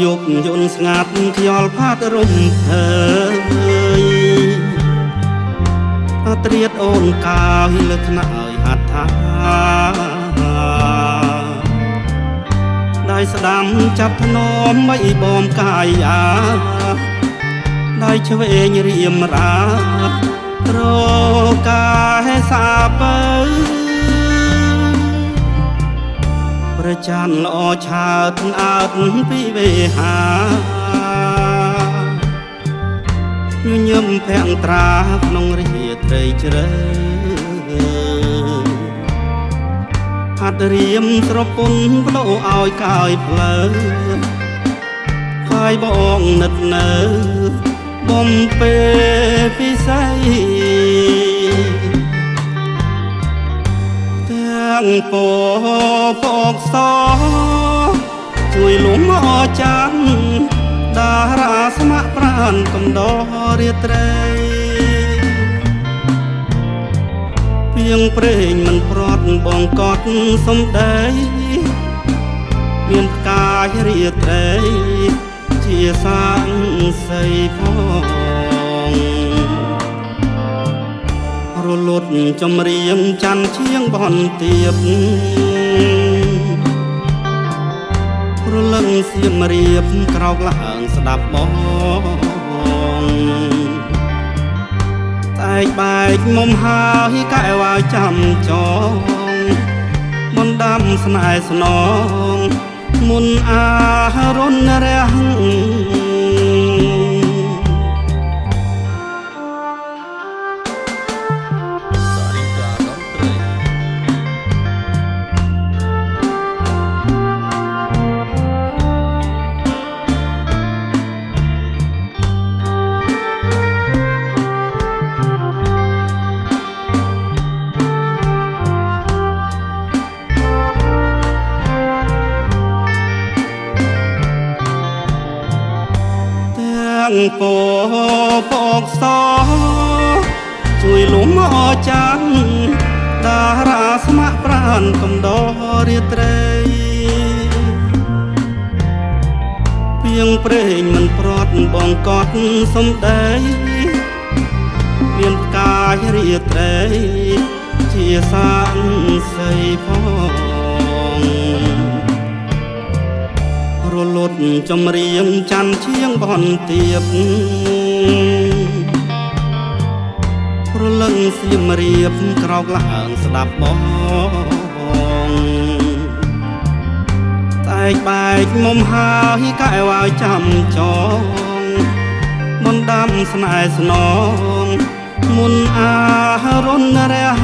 យកយន្តស្ងាត់ខ្យល់ផាត់រំភើយត្រៀតអូនកាយលើថ្នាក់ឲ្យហាត់ថាដៃស្ដាំចាប់ធ្នមបីបំកាយអាដៃឆ្វេងរៀមរាត្រកាយសាពើព្រះច័ន្ទល្អឆើតអើតពីវេហាញញឹមភាំងត្រាក្នុងរាត្រីជ្រៅហាត់រៀមស្រពន់បដូរឲ្យកាយផ្លូវកាយបងនឹកនៅបំពេពិស័យទាំងពកសជួយលំអចាន់តារាស្ម័គ្រប្រានកំដររាត្រីពីងព្រេងមិនប្រត់បងកត់សំដីមានផ្កាយរាត្រីជាសាងសីផងរលត់ចម្រៀងច័ន្ទឈៀងបនទៀបរលឹងសៀមរៀបក្រោកឡើងស្ដាប់បងតែកបែកមុំហើយកែវឲ្យចាំចងបណ្ដាំស្នេហ៍ស្នងមុនអារុនរះពកសជួយលំអចាន់តារាស្ម័គ្រប្រានកំដររាត្រីពីងព្រេងមិនប្រត់បងកត់សំដីមានផ្កាយរាត្រីជាសាងសីផងរលត់ចម្រៀងច័ន្ទឈៀងបនទៀបរលឹងសៀមរៀបក្រោកឡើងស្ដាប់បងតែកបែកមុំហើយកែវឲ្យចាំចងបណ្ដាំស្នេហ៍ស្នងមុនអារុនរះ